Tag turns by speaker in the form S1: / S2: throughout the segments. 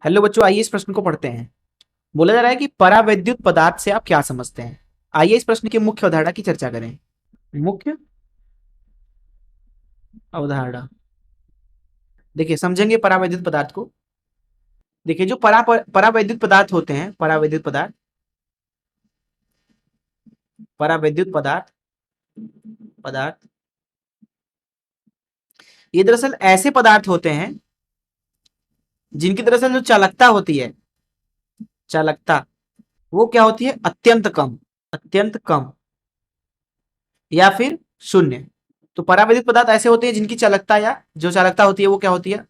S1: Hello बच्चों, आइए इस प्रश्न को पढ़ते हैं। बोला जा रहा है कि परावैद्युत पदार्थ से आप क्या समझते हैं। आइए इस प्रश्न की मुख्य अवधारणा की चर्चा करें। मुख्य अवधारणा देखिए, समझेंगे परावैद्युत पदार्थ को। देखिए, जो परावैद्युत पदार्थ होते हैं, परावैद्युत पदार्थ पदार्थ ये दरअसल ऐसे पदार्थ होते हैं जिनकी दरअसल जो चालकता होती है, चालकता वो क्या होती है, अत्यंत कम या फिर शून्य। तो परावैद्युत पदार्थ ऐसे होते हैं जिनकी चालकता या जो चालकता होती है वो क्या होती है,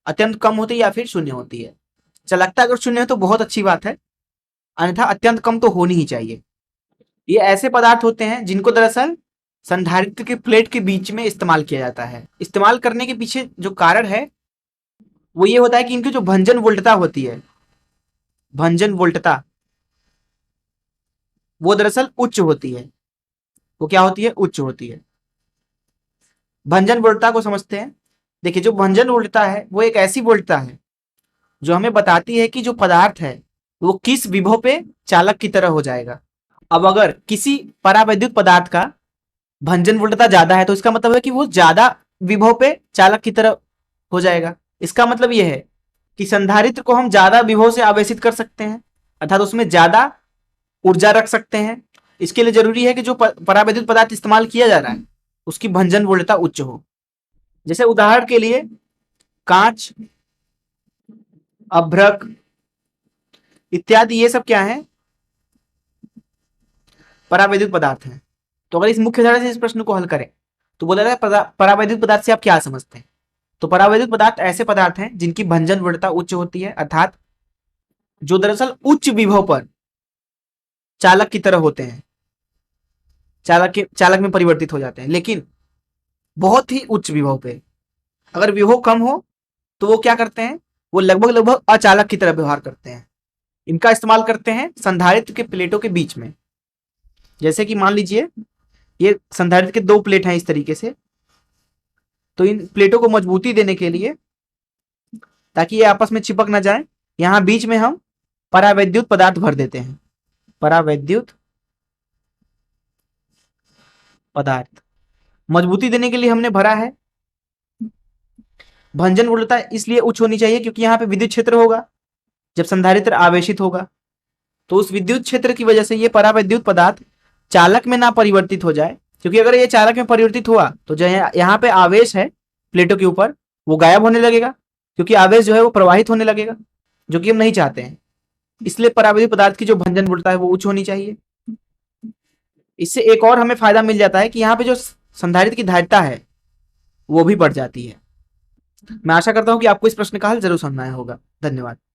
S1: अत्यंत कम होती है या फिर शून्य होती है। चालकता अगर शून्य है तो बहुत अच्छी बात है, अन्यथा अत्यंत कम तो होनी ही चाहिए। ये ऐसे पदार्थ होते हैं जिनको दरअसल संधारित्र के प्लेट के बीच में इस्तेमाल किया जाता है। इस्तेमाल करने के पीछे जो कारण है वो ये होता है कि इनकी जो भंजन वोल्टता होती है, भंजन वोल्टता वो दरअसल उच्च होती है। वो क्या होती है, उच्च होती है। भंजन वोल्टता को समझते हैं। देखिए, जो भंजन वोल्टता है वो एक ऐसी वोल्टता है जो हमें बताती है कि जो पदार्थ है वो किस विभव पे चालक की तरह हो जाएगा। अब अगर किसी परावैद्युत पदार्थ का भंजन वोल्टता ज्यादा है तो इसका मतलब है कि वो ज्यादा विभव पे चालक की तरह हो जाएगा। इसका मतलब यह है कि संधारित्र को हम ज्यादा विभव से आवेशित कर सकते हैं, अर्थात उसमें ज्यादा ऊर्जा रख सकते हैं। इसके लिए जरूरी है कि जो परावैद्युत पदार्थ इस्तेमाल किया जा रहा है उसकी भंजन वोल्टता उच्च हो। जैसे उदाहरण के लिए कांच, अभ्रक इत्यादि, ये सब क्या है, परावैद्युत पदार्थ हैं। तो अगर इस मुख्य धारा से इस प्रश्न को हल करें तो बोला जाए परावैद्युत पदार्थ से आप क्या समझते हैं। तो परावैद्युत पदार्थ ऐसे पदार्थ हैं जिनकी भंजन वोल्टता उच्च होती है, अर्थात जो दरअसल उच्च विभव पर चालक की तरह होते हैं, चालक में परिवर्तित हो जाते हैं, लेकिन बहुत ही उच्च विभव पे। अगर विभव कम हो तो वो क्या करते हैं, वो लगभग लगभग अचालक की तरह व्यवहार करते हैं। इनका इस्तेमाल करते हैं संधारित्र के प्लेटों के बीच में। जैसे कि मान लीजिए ये संधारित्र के दो प्लेट हैं इस तरीके से, तो इन प्लेटों को मजबूती देने के लिए, ताकि ये आपस में चिपक ना जाए, यहां बीच में हम परावैद्युत पदार्थ भर देते हैं। परावैद्युत पदार्थ मजबूती देने के लिए हमने भरा है। भंजन वोल्टता इसलिए उच्च होनी चाहिए क्योंकि यहाँ पे विद्युत क्षेत्र होगा। जब संधारित्र आवेशित होगा तो उस विद्युत क्षेत्र की वजह से ये परावैद्युत पदार्थ चालक में ना परिवर्तित हो जाए, क्योंकि अगर ये चालक में परिवर्तित हुआ तो जो यहाँ पे आवेश है प्लेटों के ऊपर वो गायब होने लगेगा, क्योंकि आवेश जो है वो प्रवाहित होने लगेगा, जो कि हम नहीं चाहते हैं। इसलिए परावैद्युत पदार्थ की जो भंजन वोल्टता है वो उच्च होनी चाहिए। इससे एक और हमें फायदा मिल जाता है कि यहाँ पे जो संधारित्र की धारिता है वो भी बढ़ जाती है। मैं आशा करता हूं कि आपको इस प्रश्न का हल जरूर समझ में आया होगा। धन्यवाद।